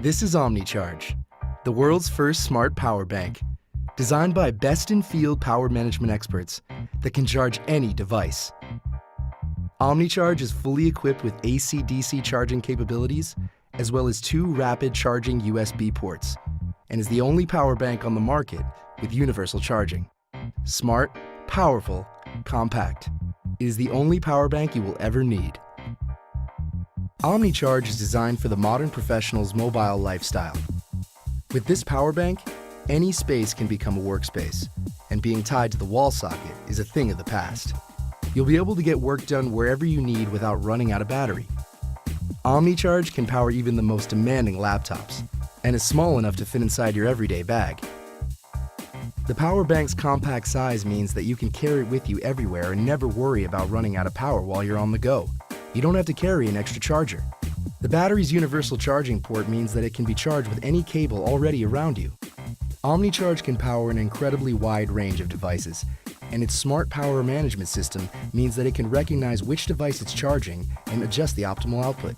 This is OmniCharge, the world's first smart power bank, designed by best-in-field power management experts that can charge any device. OmniCharge is fully equipped with AC/DC charging capabilities, as well as 2 rapid charging USB ports, and is the only power bank on the market with universal charging. Smart, powerful, compact. It is the only power bank you will ever need. OmniCharge is designed for the modern professional's mobile lifestyle. With this power bank, any space can become a workspace, and being tied to the wall socket is a thing of the past. You'll be able to get work done wherever you need without running out of battery. OmniCharge can power even the most demanding laptops, and is small enough to fit inside your everyday bag. The power bank's compact size means that you can carry it with you everywhere and never worry about running out of power while you're on the go. You don't have to carry an extra charger. The battery's universal charging port means that it can be charged with any cable already around you. OmniCharge can power an incredibly wide range of devices, and its smart power management system means that it can recognize which device it's charging and adjust the optimal output.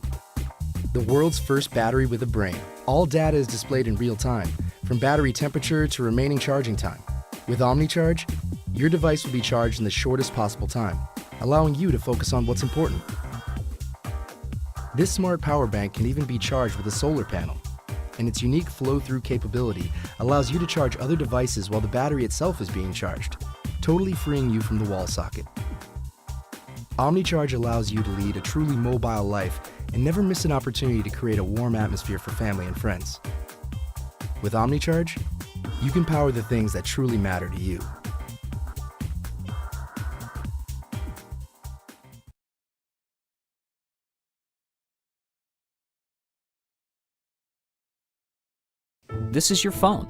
The world's first battery with a brain. All data is displayed in real time, from battery temperature to remaining charging time. With OmniCharge, your device will be charged in the shortest possible time, allowing you to focus on what's important. This smart power bank can even be charged with a solar panel, and its unique flow-through capability allows you to charge other devices while the battery itself is being charged, totally freeing you from the wall socket. OmniCharge allows you to lead a truly mobile life and never miss an opportunity to create a warm atmosphere for family and friends. With OmniCharge, you can power the things that truly matter to you. This is your phone,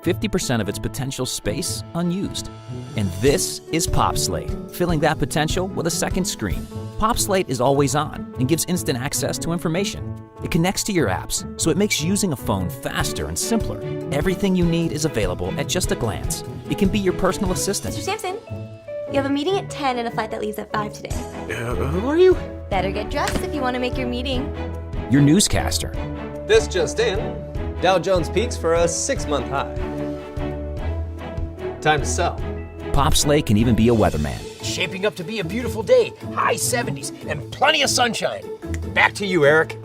50% of its potential space unused. And this is PopSlate, filling that potential with a second screen. PopSlate is always on and gives instant access to information. It connects to your apps, so it makes using a phone faster and simpler. Everything you need is available at just a glance. It can be your personal assistant. Mr. Sampson, you have a meeting at 10 and a flight that leaves at 5 today. Who are you? Better get dressed if you want to make your meeting. Your newscaster. This just in. Dow Jones peaks for a 6-month high. Time to sell. PopSlate can even be a weatherman. Shaping up to be a beautiful day, high 70s, and plenty of sunshine. Back to you, Eric.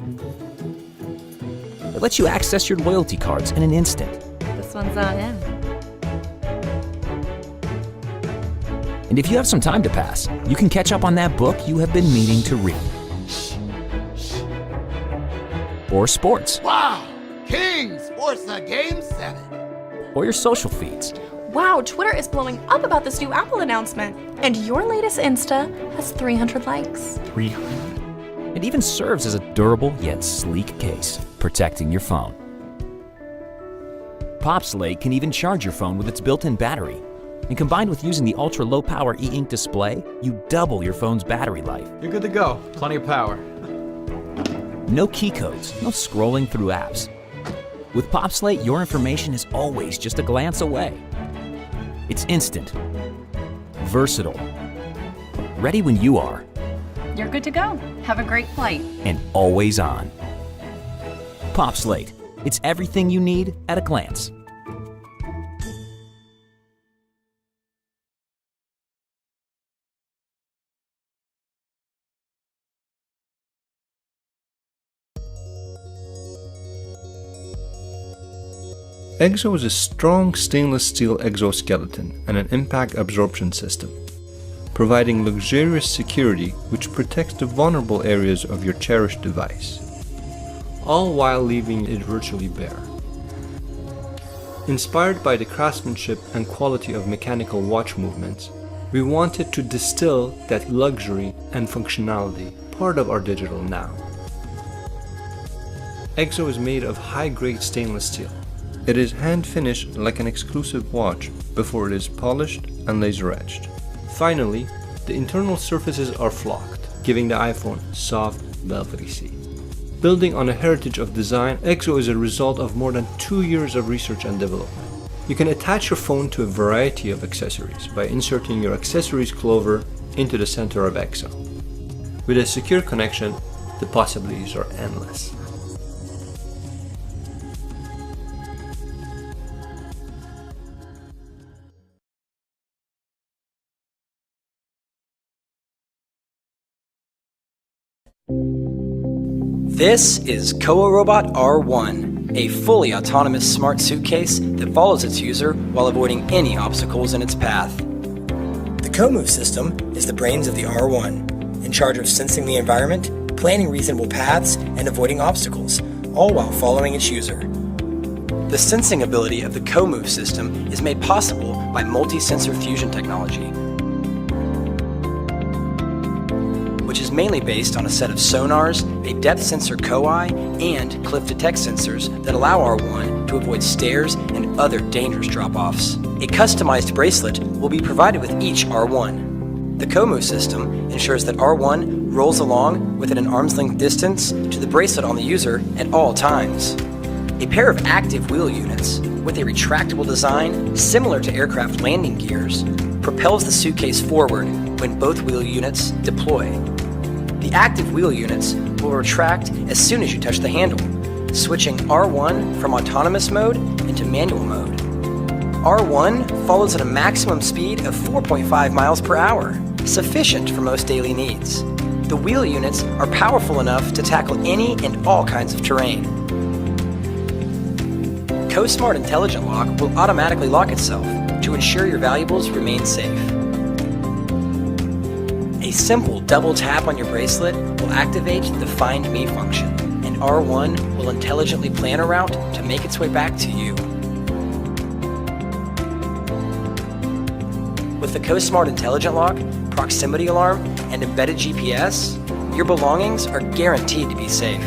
It lets you access your loyalty cards in an instant. This one's on him. And if you have some time to pass, you can catch up on that book you have been meaning to read. Or sports. Wow! King Sports the Game 7. Or your social feeds. Wow, Twitter is blowing up about this new Apple announcement. And your latest Insta has 300 likes. 300? It even serves as a durable yet sleek case, protecting your phone. PopSlate can even charge your phone with its built-in battery. And combined with using the ultra-low power e-ink display, you double your phone's battery life. You're good to go. Plenty of power. No key codes, no scrolling through apps. With PopSlate, your information is always just a glance away. It's instant, versatile, ready when you are, You're good to go. Have a great flight. and always on. PopSlate, it's everything you need at a glance. EXO is a strong stainless steel exoskeleton and an impact absorption system, providing luxurious security which protects the vulnerable areas of your cherished device, all while leaving it virtually bare. Inspired by the craftsmanship and quality of mechanical watch movements, we wanted to distill that luxury and functionality, part of our digital now. EXO is made of high-grade stainless steel. It is hand-finished like an exclusive watch before it is polished and laser-etched. Finally, the internal surfaces are flocked, giving the iPhone soft, velvety seal. Building on a heritage of design, EXO is a result of more than 2 years of research and development. You can attach your phone to a variety of accessories by inserting your accessories clover into the center of EXO. With a secure connection, the possibilities are endless. This is Koa Robot R1, a fully autonomous smart suitcase that follows its user while avoiding any obstacles in its path. The CoMove system is the brains of the R1, in charge of sensing the environment, planning reasonable paths, and avoiding obstacles, all while following its user. The sensing ability of the CoMove system is made possible by multi-sensor fusion technology, which is mainly based on a set of sonars, a depth sensor COI, and cliff detect sensors that allow R1 to avoid stairs and other dangerous drop-offs. A customized bracelet will be provided with each R1. The CoMove system ensures that R1 rolls along within an arm's length distance to the bracelet on the user at all times. A pair of active wheel units with a retractable design similar to aircraft landing gears propels the suitcase forward when both wheel units deploy. The active wheel units will retract as soon as you touch the handle, switching R1 from autonomous mode into manual mode. R1 follows at a maximum speed of 4.5 miles per hour, sufficient for most daily needs. The wheel units are powerful enough to tackle any and all kinds of terrain. CoSmart Intelligent Lock will automatically lock itself to ensure your valuables remain safe. A simple double tap on your bracelet will activate the Find Me function, and R1 will intelligently plan a route to make its way back to you. With the CoSmart Intelligent Lock, proximity alarm, and embedded GPS, your belongings are guaranteed to be safe.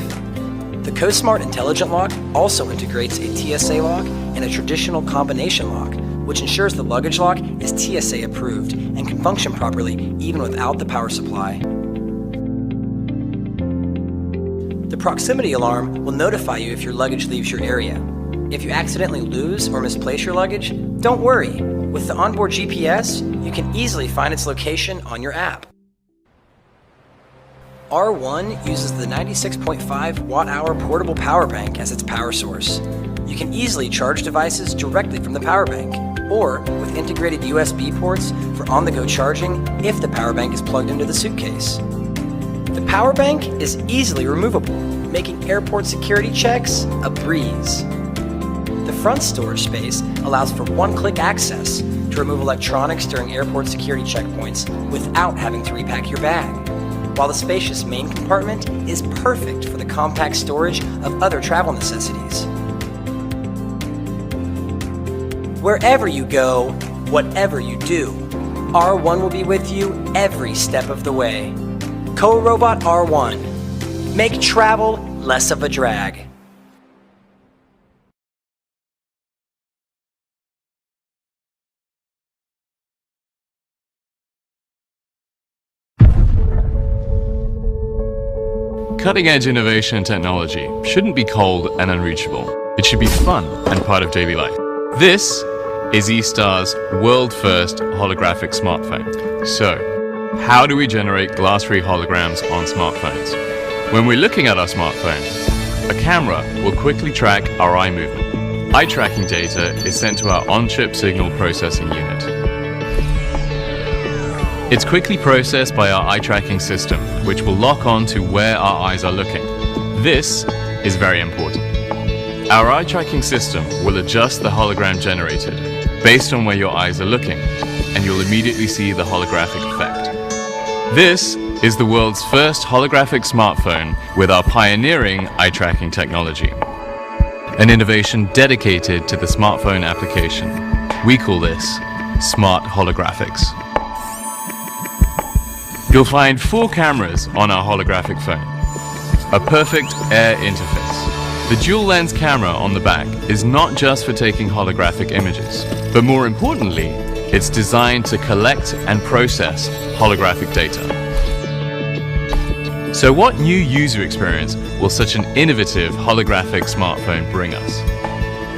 The CoSmart Intelligent Lock also integrates a TSA lock and a traditional combination lock, which ensures the luggage lock is TSA approved and can function properly even without the power supply. The proximity alarm will notify you if your luggage leaves your area. If you accidentally lose or misplace your luggage, don't worry. With the onboard GPS, you can easily find its location on your app. R1 uses the 96.5 watt-hour portable power bank as its power source. You can easily charge devices directly from the power bank, or with integrated USB ports for on-the-go charging if the power bank is plugged into the suitcase. The power bank is easily removable, making airport security checks a breeze. The front storage space allows for one-click access to remove electronics during airport security checkpoints without having to repack your bag, while the spacious main compartment is perfect for the compact storage of other travel necessities. Wherever you go, whatever you do, R1 will be with you every step of the way. Koa Robot R1. Make travel less of a drag. Cutting-edge innovation and technology shouldn't be cold and unreachable. It should be fun and part of daily life. This is eStar's world-first holographic smartphone. So, how do we generate glass-free holograms on smartphones? When we're looking at our smartphone, a camera will quickly track our eye movement. Eye tracking data is sent to our on-chip signal processing unit. It's quickly processed by our eye tracking system, which will lock on to where our eyes are looking. This is very important. Our eye tracking system will adjust the hologram generated based on where your eyes are looking, and you'll immediately see the holographic effect. This is the world's first holographic smartphone with our pioneering eye tracking technology. An innovation dedicated to the smartphone application. We call this Smart Holographics. You'll find 4 cameras on our holographic phone. A perfect air interface. The dual lens camera on the back is not just for taking holographic images, but more importantly, it's designed to collect and process holographic data. So what new user experience will such an innovative holographic smartphone bring us?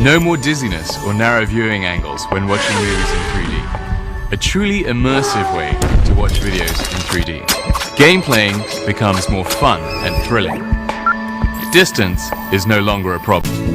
No more dizziness or narrow viewing angles when watching movies in 3D. A truly immersive way to watch videos in 3D. Game playing becomes more fun and thrilling. Distance is no longer a problem.